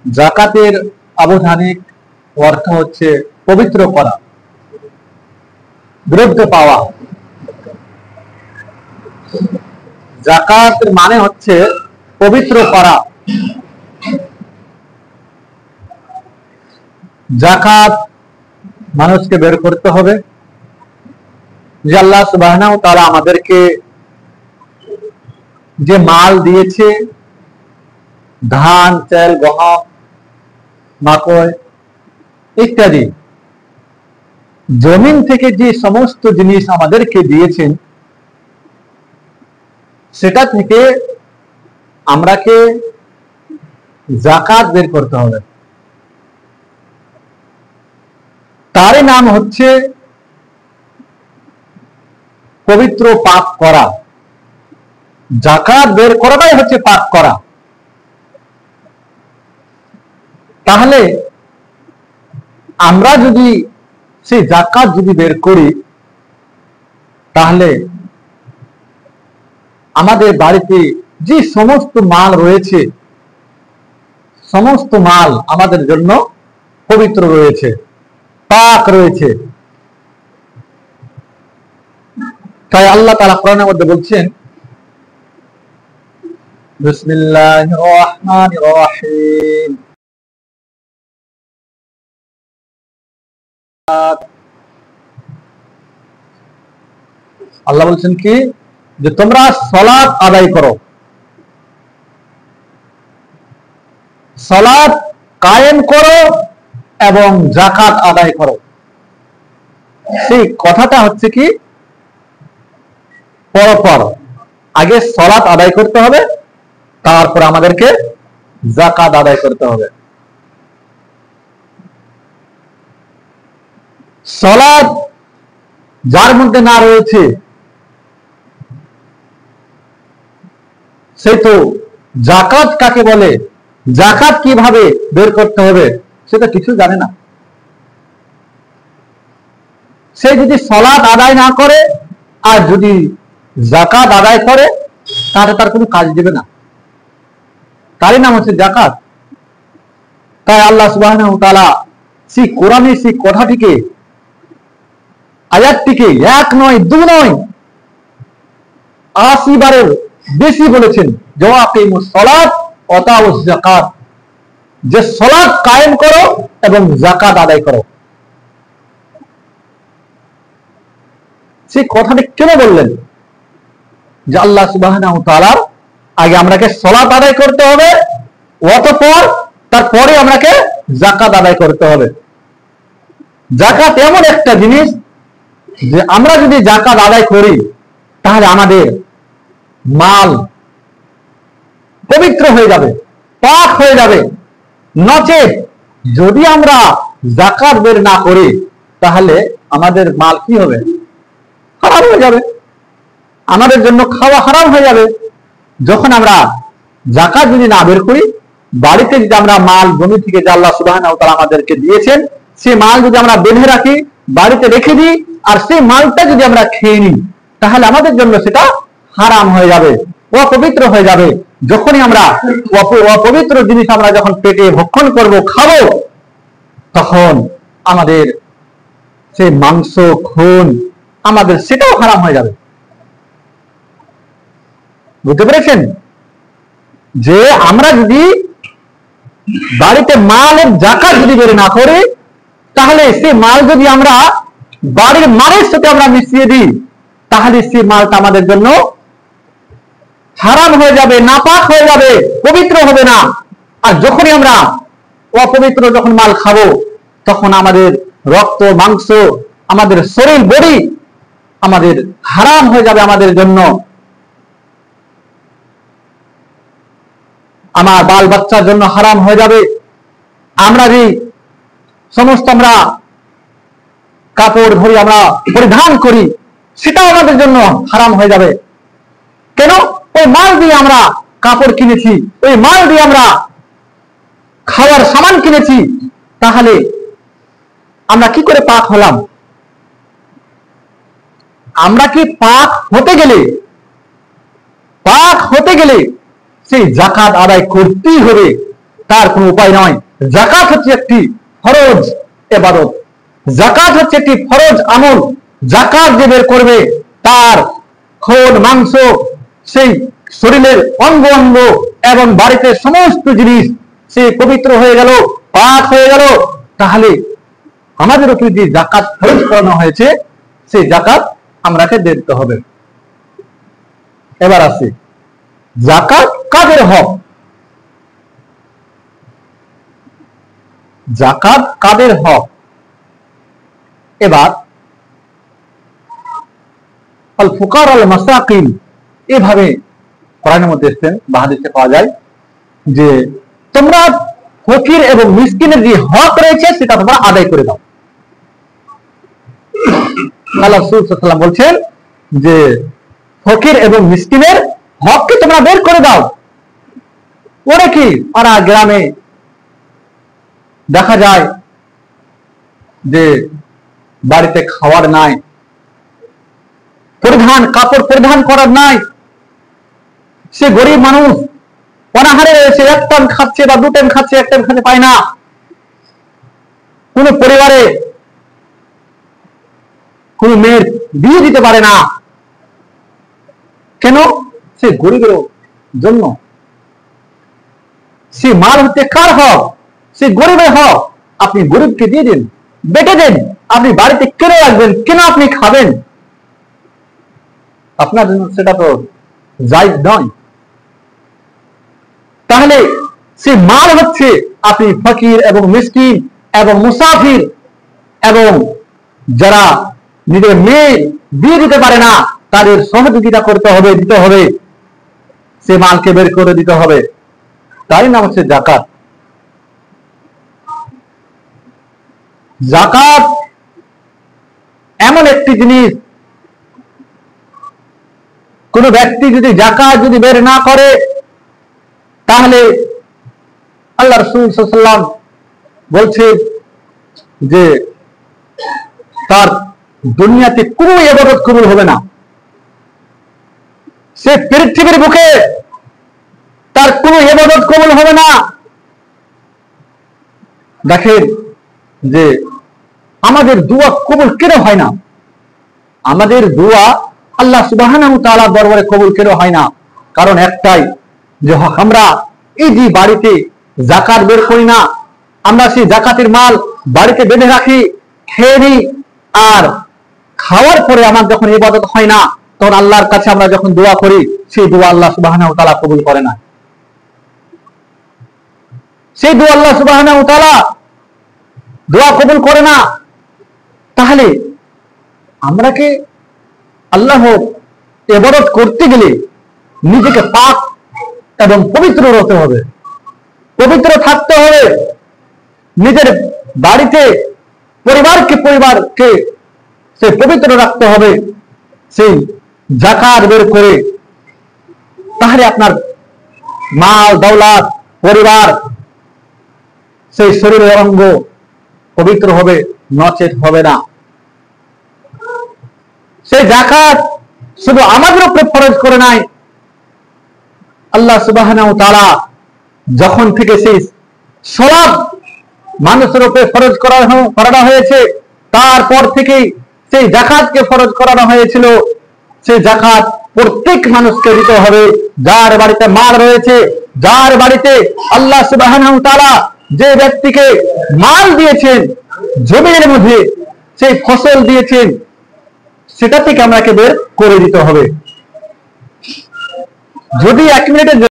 জাকাতের আবধানিক অর্থ হচ্ছে পবিত্র করা, দ্রব্য পাওয়া। জাকাতের মানে হচ্ছে পবিত্র করা। জাকাত মানুষকে বের করতে হবে। যে আল্লাহ সুবহানাহু ওয়া তাআলা আমাদেরকে যে মাল দিয়েছে, ধান, চাল, গম, মাকৈ ইত্যাদি, জমিন থেকে যে সমস্ত জিনিস আমাদেরকে দিয়েছেন, সেটা থেকে আমরাকে জাকাত বের করতে হবে। তারই নাম হচ্ছে পবিত্র পাক করা। জাকাত বের করাটাই হচ্ছে পাক করা। তাহলে আমরা যদি সেই জাকাত যদি বের করি, তাহলে আমাদের বাড়িতে যে সমস্ত মাল রয়েছে, সমস্ত মাল আমাদের জন্য পবিত্র রয়েছে, পাক রয়েছে। তাই আল্লাহ তাআলা কোরআনের মধ্যে বলছেন, বিসমিল্লাহির রহমানির রহিম, আল্লাহ বলছেন কি, যে তোমরা সালাত আদায় করো, সালাত কায়েম করো এবং যাকাত আদায় করো। সেই কথাটা হচ্ছে কি, পরপর আগে সালাত আদায় করতে হবে, তারপর আমাদেরকে যাকাত আদায় করতে হবে। সালাত যার মধ্যে না রয়েছে, সে তো যাকাত কাকে বলে, যাকাত কিভাবে বের করতে হবে সেটা কিছু জানে না। সে যদি সালাত আদায় না করে আর যদি যাকাত আদায় করে, তাহলে তার কোনো কাজ দেবে না। তারই নাম হচ্ছে যাকাত। তাই আল্লাহ সুবহানাহু ওয়া তাআলা সেই কোরআনে সেই কথাটিকে, আয়াতটিকে এক নয়, দু নয়, ৮০ বারের বেশি বলেছেন, ওয়াকিমুস সালাত ওয়া আতাউজ যাকাত, যে সালাত কায়েম করো এবং যাকাত আদায় করো। সেই কথাটি কেন বললেন? যে আল্লাহ সুবহানাহু ওয়া তাআলা আগে আমরাকে সালাত আদায় করতে হবে, অতঃপর তারপরে আমরাকে যাকাত আদায় করতে হবে। যাকাত এমন একটা জিনিস যে আমরা যদি যাকাত আদায় করি, তাহলে আমাদের মাল পবিত্র হয়ে যাবে, পাক হয়ে যাবে। নচেত যদি আমরা যাকাত বের না করি, তাহলে আমাদের মাল কি হবে? হারাম হয়ে যাবে, আমাদের জন্য খাওয়া হারাম হয়ে যাবে। যখন আমরা যাকাত যদি না বের করি, বাড়িতে যদি আমরা মাল জমি থেকে যে আল্লাহ সুবহানাহু ওয়া তাআলা আমাদেরকে দিয়েছেন, সেই মাল যদি আমরা বেঁধে রাখি, বাড়িতে রেখে দিই, আর সেই মালটা যদি আমরা খেয়ে নিই, তাহলে আমাদের জন্য সেটা হারাম হয়ে যাবে, অপবিত্র হয়ে যাবে। যখনই আমরা অপবিত্র জিনিস আমরা যখন পেটে ভক্ষণ করব, খাবো, তখন আমাদের সেই মাংস, খুন, আমাদের সেটাও হারাম হয়ে যাবে। বুঝতে পেরেছেন? যে আমরা যদি বাড়িতে মালের যাকাত যদি বের না করি, তাহলে সেই মাল যদি আমরা বাড়ির মালের সাথে আমরা মিশিয়ে দিই, তাহলে সেই মালটা আমাদের জন্য হারাম হয়ে যাবে, নাপাক হয়ে যাবে, পবিত্র হবে না। আর যখনই আমরা অপবিত্র যখন মাল খাবো, তখন আমাদের রক্ত, মাংস, আমাদের শরীর, বডি আমাদের হারাম হয়ে যাবে, আমাদের জন্য। আমার বাল বাচ্চার জন্য হারাম হয়ে যাবে। আমরা যে সমস্ত আমরা কাপড় ধরি, আমরা পরিধান করি, সেটাও আমাদের জন্য হারাম হয়ে যাবে। কেন? ওই মাল দিয়ে আমরা কাপড় কিনেছি, ওই মাল দিয়ে আমরা খাওয়ার সামান কিনেছি। তাহলে আমরা কি করে পাক হলাম? আমরা কি পাক হতে গেলে সেই যাকাত আদায় করতেই হবে। তার কোনো উপায় নয়। যাকাত হচ্ছে একটি ফরজ ইবাদত, যাকাত হচ্ছে একটি ফরজ আমল। যাকাত যে বের করবে তার খুন মাংস, সেই শরীরের অঙ্গ অঙ্গ এবং বাড়িতে সমস্ত জিনিস সে পবিত্র হয়ে গেল, পাক হয়ে গেল। তাহলে আমাদের উপরে যে যাকাত ফরজ করানো হয়েছে সেই যাকাত আমরাকে দিতে হবে। এবার আসি যাকাত কাদের হক, যাকাত কাদের হক। এবার আল ফুকার আল মাসাকিন এভাবে কোরআনের মধ্যে এসেছেন বা হাদিসে পাওয়া যায় যে তোমরা ফকির এবং মিসকিনের যে হক রয়েছে সেটা তোমরা আদায় করে দাও। আল্লাহ রাসূল সাল্লাল্লাহু আলাইহি ওয়াসাল্লাম বলছেন যে ফকির এবং মিসকিনের হককে তোমরা বের করে দাও। ওরে কি পাড়া গ্রামে দেখা যায় যে বাড়িতে খাওয়ার নাই, পরিধান কাপড় পরিধান করার নাই, সে গরিব মানুষ অনাহারে রয়েছে, এক টাইম খাচ্ছে বা দু টাইম খাচ্ছে, এক টাইম খেতে পায় না। কোন পরিবারে কোন মেয়ের বিয়ে দিতে পারে না, কেন? সে গরিবের জন্য। সে মাল হচ্ছে কার হক? সে গরিবের হক। আপনি গরিবকে দিয়ে দিন, বেটে দেন। আপনি বাড়িতে কেন রাখবেন? কেন আপনি খাবেন? আপনার জন্য সেটা তো জায়েজ নয়। তাহলে সে মাল হচ্ছে আপনি ফকির এবং মিসকিন এবং মুসাফির এবং যারা নিজের মেয়ে বিয়ে দিতে পারে না তাদের সহযোগিতা করতে হবে, দিতে হবে, সে মালকে বের করে দিতে হবে। তাই নাম হচ্ছে যাকাত। যাকাত এমন একটি জিনিস, কোন ব্যক্তি যদি যাকাত যদি বের না করে তাহলে আল্লাহ রাসূল সাল্লাল্লাহু আলাইহি ওয়াসাল্লাম বলছে যে তার দুনিয়াতে কোনো ইবাদত কবুল হবে না। সে পৃথিবীর বুকে তার কোনো ইবাদত কবুল হবে না। দেখেন যে আমাদের দোয়া কবুল কেন হয় না? আমাদের দোয়া আল্লাহ সুবহানাহু ওয়া তাআলার দরবারে কবুল কেন হয় না? কারণ একটাই, যে আমরা এই যে বাড়িতে যাকাত বের করি না, আমরা সেই যাকাতের মাল বাড়িতে বেঁধে রাখি, খেয়ে নিই, আর খাওয়ার পরে আমার যখন ইবাদত হয় না তখন আল্লাহর কাছে আমরা যখন দোয়া করি সেই দোয়া আল্লাহ সুবহানাহু ওয়া তাআলা কবুল করে না। সেই দোয়া আল্লাহ সুবহানাহু ওয়া তাআলা দোয়া কবুল করে না। তাহলে আমরা কি আল্লাহর ইবাদত করতে গেলে নিজেকে পাক এবং পবিত্র হতে হবে, পবিত্র থাকতে হবে। নিজের বাড়িতে পরিবারকে সে পবিত্র রাখতে হবে সেই যাকাত বের করে। তাহলে আপনার মাল দৌলত পরিবার সেই শরীরের অঙ্গ পবিত্র হবে, নচেত হবে না। সেই যাকাত শুধু আমাদের উপরে ফরজ করে নাই, আল্লাহ সুবহানাহু ওয়া তাআলা যখন থেকে সেই সওয়াব মানুষের উপরে ফরজ করানো হয়েছে তারপর থেকেই সেই যাকাতকে ফরজ করানো হয়েছিল। সেই যাকাত প্রত্যেক মানুষকে দিতে হবে। যার বাড়িতে মাল রয়েছে, যার বাড়িতে আল্লাহ সুবহানাহু ওয়া তাআলা যে ব্যক্তিকে মাল দিয়েছেন, জমির মধ্যে সেই ফসল দিয়েছেন, সেটা থেকে আমাকে বের করে দিতে হবে। যদি 1 মিনিটের